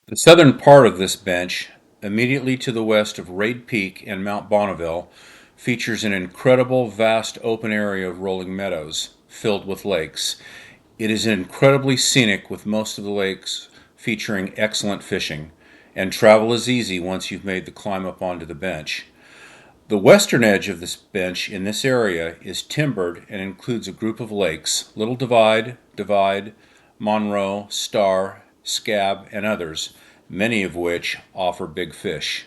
The southern part of this bench, immediately to the west of Raid Peak and Mount Bonneville, features an incredible vast open area of rolling meadows filled with lakes. It is incredibly scenic, with most of the lakes featuring excellent fishing, and travel is easy once you've made the climb up onto the bench. The western edge of this bench in this area is timbered and includes a group of lakes: Little Divide, Monroe, Star, Scab, and others, many of which offer big fish.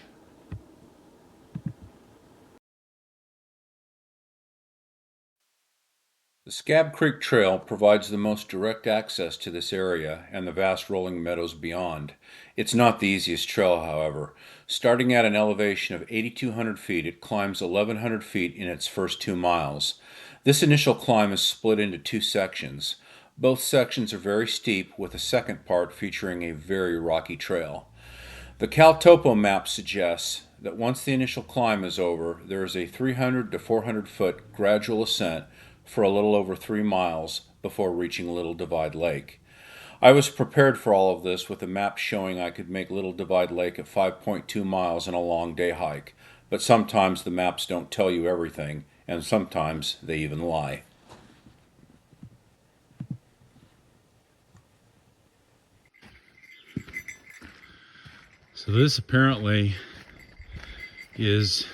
The Scab Creek Trail provides the most direct access to this area and the vast rolling meadows beyond. It's not the easiest trail, however. Starting at an elevation of 8,200 feet, it climbs 1,100 feet in its first 2 miles. This initial climb is split into two sections. Both sections are very steep, with the second part featuring a very rocky trail. The CalTopo map suggests that once the initial climb is over, there is a 300 to 400 foot gradual ascent for a little over 3 miles before reaching Little Divide Lake. I was prepared for all of this with a map showing I could make Little Divide Lake at 5.2 miles in a long day hike, but sometimes the maps don't tell you everything, and sometimes they even lie. So this apparently is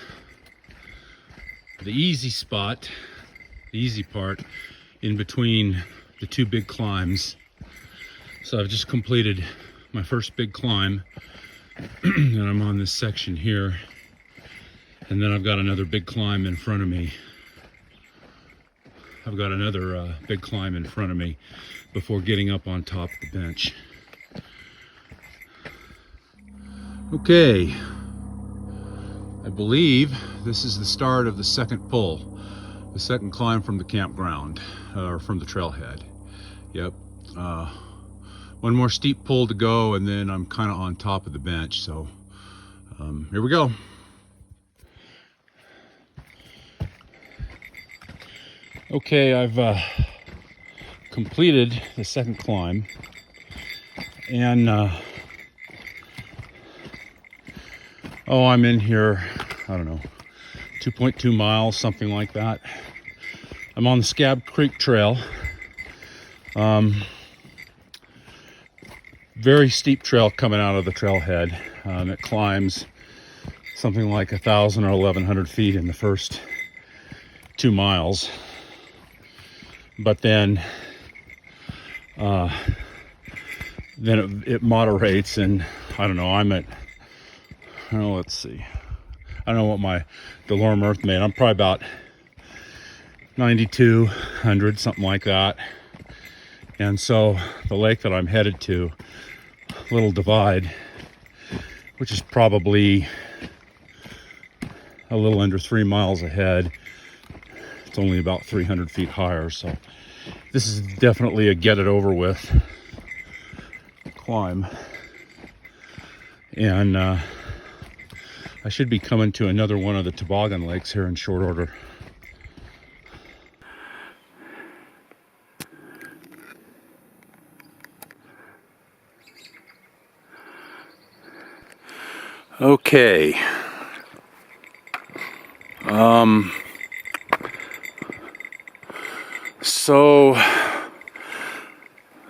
the easy spot, the easy part in between the two big climbs. So I've just completed my first big climb and I'm on this section here, and then I've got another big climb in front of me. I've got another big climb in front of me before getting up on top of the bench. Okay, I believe this is the start of the second pull, the second climb from the campground, or from the trailhead. Yep, one more steep pull to go, and then I'm kind of on top of the bench. So here we go. Okay, I've completed the second climb, and I'm in here, I don't know, 2.2 miles, something like that. I'm on the Scab Creek Trail. Very steep trail coming out of the trailhead. It climbs something like 1,000 or 1,100 feet in the first 2 miles. But then it moderates, and I don't know, let's see. I don't know what my DeLorme Earth made. I'm probably about 9,200, something like that. And so the lake that I'm headed to, Little Divide, which is probably a little under 3 miles ahead, it's only about 300 feet higher. So this is definitely a get it over with climb. And I should be coming to another one of the toboggan lakes here in short order. Okay. So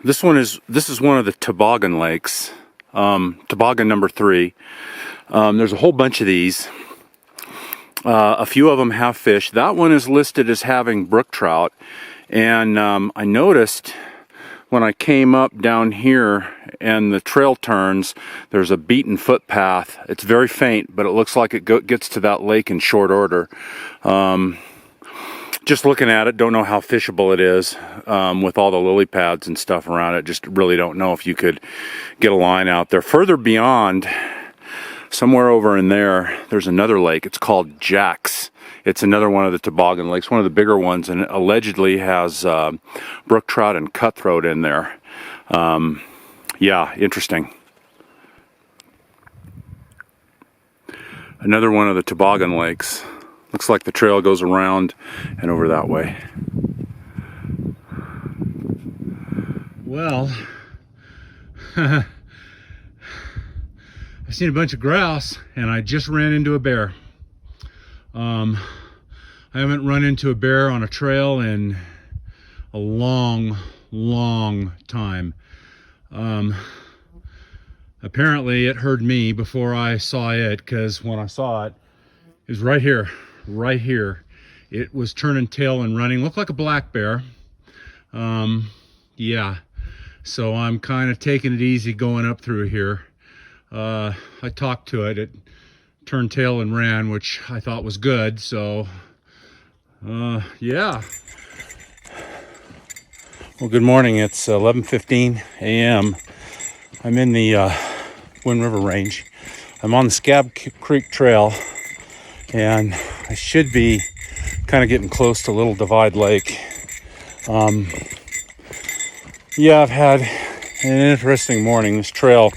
this is one of the toboggan lakes, toboggan number 3. There's a whole bunch of these. A few of them have fish. That one is listed as having brook trout, and I noticed when I came up down here and the trail turns, there's a beaten footpath. It's very faint, but it looks like it gets to that lake in short order. Just looking at it, don't know how fishable it is with all the lily pads and stuff around it. Just really don't know if you could get a line out there. Further beyond, somewhere over in there, there's another lake. It's called Jack's. It's another one of the toboggan lakes, one of the bigger ones, and it allegedly has brook trout and cutthroat in there. Yeah, interesting. Another one of the toboggan lakes. Looks like the trail goes around and over that way. Well, I've seen a bunch of grouse, and I just ran into a bear. I haven't run into a bear on a trail in a long time. Apparently it heard me before I saw it, because when I saw it, it was right here. It was turning tail and running. Looked like a black bear. Yeah, so I'm kind of taking it easy going up through here. I talked to it. It turned tail and ran, which I thought was good. So yeah. Well, good morning. It's 11:15 a.m. I'm in the Wind River Range. I'm on the Scab Creek Trail, and I should be kind of getting close to Little Divide Lake. Yeah, I've had an interesting morning. This trail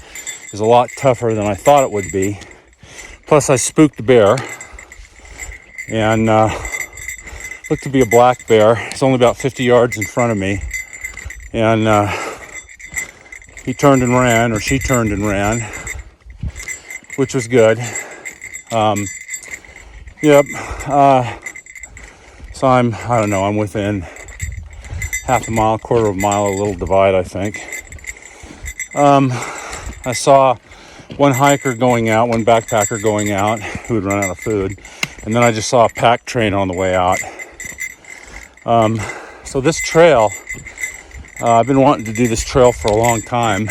is a lot tougher than I thought it would be. Plus, I spooked a bear, and looked to be a black bear. It's only about 50 yards in front of me, and he turned and ran, or she turned and ran, which was good. Yep. So I don't know, I'm within half a mile, quarter of a mile of Little Divide, I think. I saw one hiker going out, one backpacker going out who had run out of food, and then I just saw a pack train on the way out. So this trail, I've been wanting to do this trail for a long time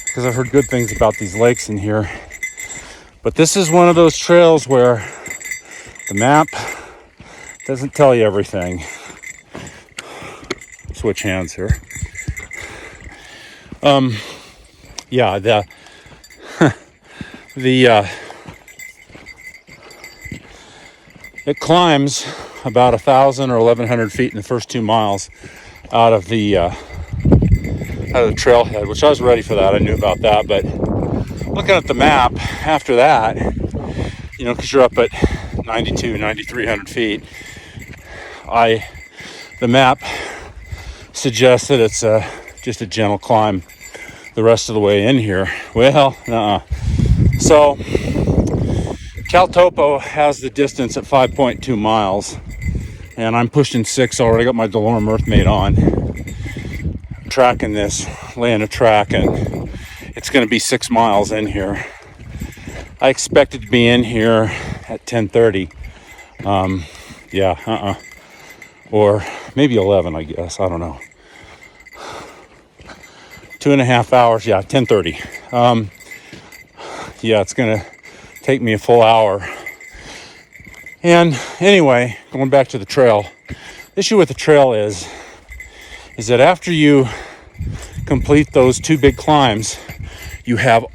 because I've heard good things about these lakes in here. But this is one of those trails where the map doesn't tell you everything. Switch hands here. Yeah, it climbs about 1,000 or 1,100 feet in the first 2 miles out of the trailhead, which I was ready for that. I knew about that, but looking at the map after that, you know, because you're up at 9,300 feet, the map suggests that it's just a gentle climb the rest of the way in here. Well, So CalTopo has the distance at 5.2 miles, and I'm pushing 6 already. Got my DeLorme Earthmate on, tracking this, laying a track, and it's going to be 6 miles in here. I expected to be in here at 10:30. Yeah, or maybe 11, I guess. I don't know. 2.5 hours. Yeah, 10:30. Yeah, it's gonna take me a full hour. And anyway, going back to the trail, the issue with the trail is that after you complete those 2 big climbs, you have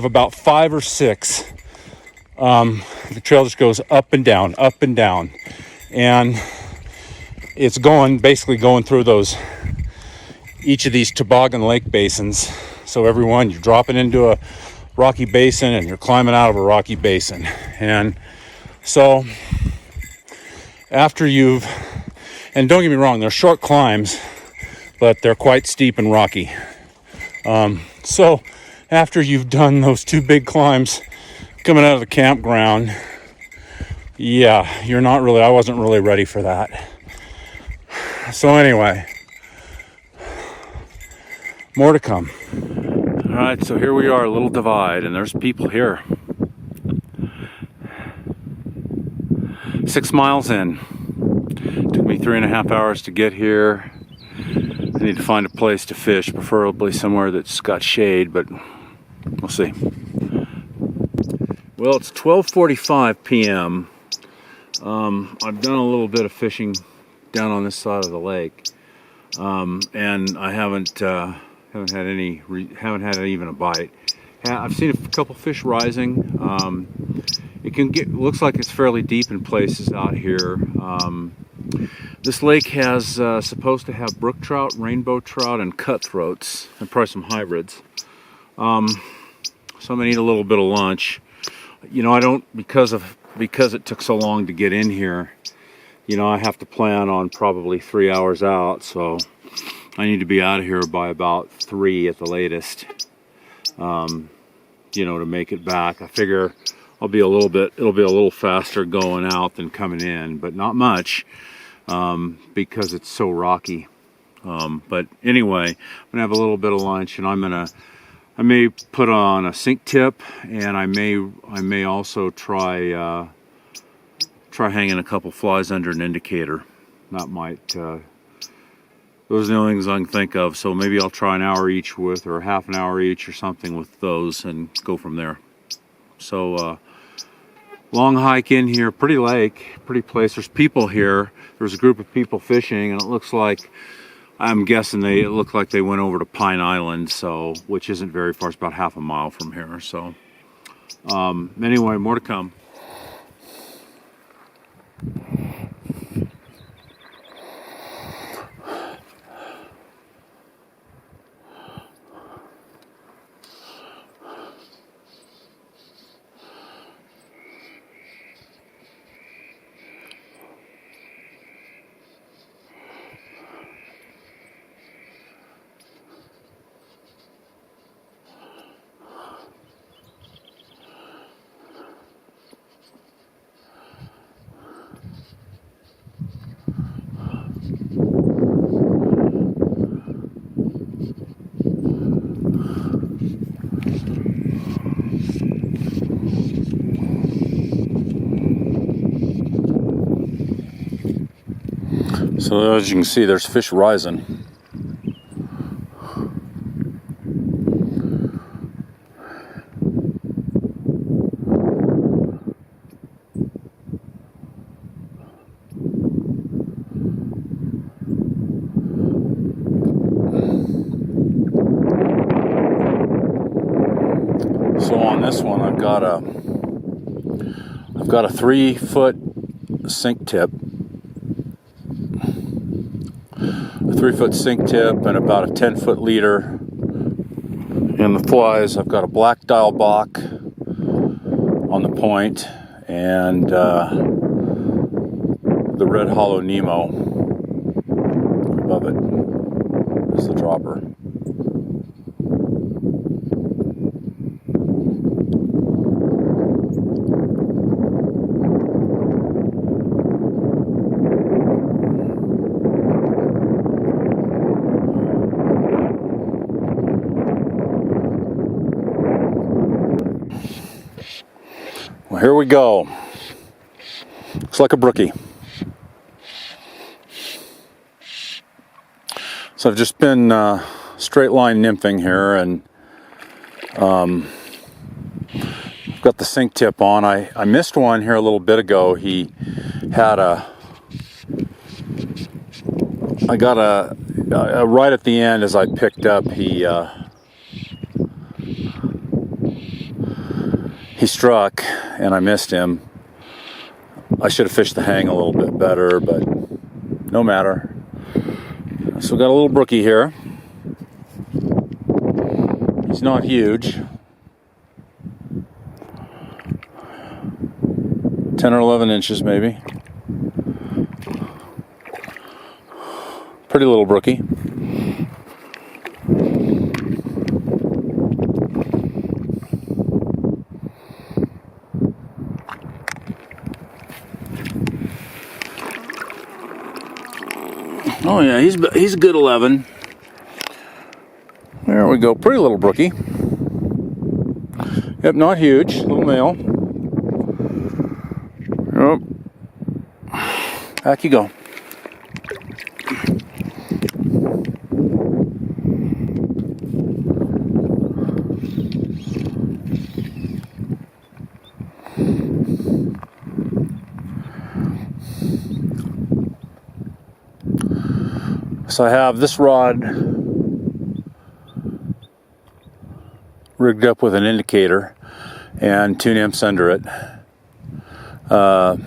about 5 or 6. The trail just goes up and down, and it's basically going through each of these toboggan lake basins. So everyone, you're dropping into a rocky basin and you're climbing out of a rocky basin. And so after and don't get me wrong, they're short climbs, but they're quite steep and rocky. So after you've done those 2 big climbs coming out of the campground, yeah, I wasn't really ready for that. So anyway, more to come. All right, so here we are, Little Divide, and there's people here. 6 miles in. Took me 3.5 hours to get here. I need to find a place to fish, preferably somewhere that's got shade, but we'll see. Well, it's 12:45 p.m. I've done a little bit of fishing down on this side of the lake, and I haven't had even a bite. I've seen a couple fish rising. Looks like it's fairly deep in places out here. This lake has supposed to have brook trout, rainbow trout, and cutthroats, and probably some hybrids. So I'm gonna eat a little bit of lunch. You know, I don't, because it took so long to get in here, you know, I have to plan on probably 3 hours out, so I need to be out of here by about 3 at the latest. you know, to make it back. I figure it'll be a little faster going out than coming in, but not much, because it's so rocky. But anyway, I'm gonna have a little bit of lunch, and I may put on a sink tip, and I may also try hanging a couple flies under an indicator. That might, those are the only things I can think of. So maybe I'll try an hour each or half an hour each or something with those and go from there. So, long hike in here, pretty lake, pretty place. There's people here. There's a group of people fishing, and it looks like, I'm guessing it looked like they went over to Pine Island, so, which isn't very far. It's about half a mile from here. So, anyway, more to come. So as you can see, there's fish rising. So on this one, I've got a 3-foot sink tip. A 3-foot sink tip and about a 10-foot leader. And the flies, I've got a black dial bach on the point and the red hollow Nemo above it is the dropper. Well, here we go. Looks like a brookie. So I've just been straight line nymphing here, and I've got the sink tip on. I missed one here a little bit ago. He had I got a right at the end as I picked up, he struck and I missed him. I should have fished the hang a little bit better, but no matter. So we got a little brookie here. He's not huge. 10 or 11 inches maybe. Pretty little brookie. Oh yeah, he's a good 11. There we go, pretty little brookie. Yep, not huge, little male. Yep. Back you go. So I have this rod rigged up with an indicator and 2 nymphs under it. A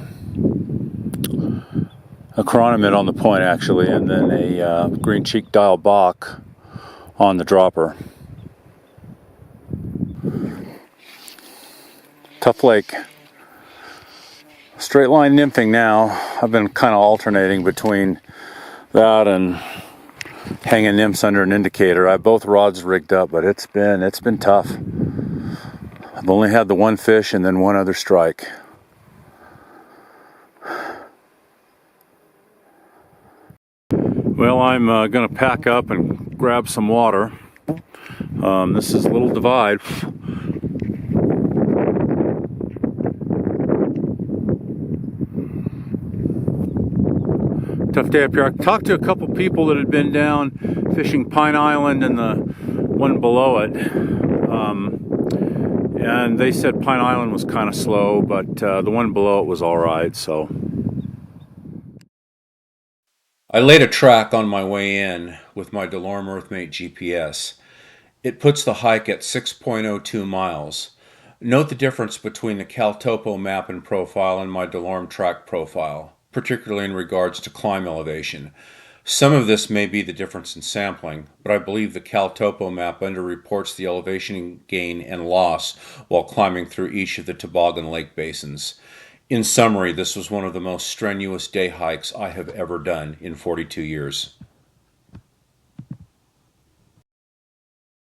chironomid on the point actually, and then a green cheek dial bach on the dropper. Tough lake. Straight line nymphing now. I've been kind of alternating between that and hanging nymphs under an indicator. I have both rods rigged up, but it's been tough. I've only had the one fish and then one other strike. Well, I'm going to pack up and grab some water. This is Little Divide. Tough day up here. I talked to a couple people that had been down fishing Pine Island and the one below it. And they said Pine Island was kind of slow, but the one below it was all right, so. I laid a track on my way in with my DeLorme EarthMate GPS. It puts the hike at 6.02 miles. Note the difference between the CalTopo map and profile and my DeLorme track profile, particularly in regards to climb elevation. Some of this may be the difference in sampling, but I believe the CalTopo map underreports the elevation gain and loss while climbing through each of the Toboggan Lake basins. In summary, this was one of the most strenuous day hikes I have ever done in 42 years.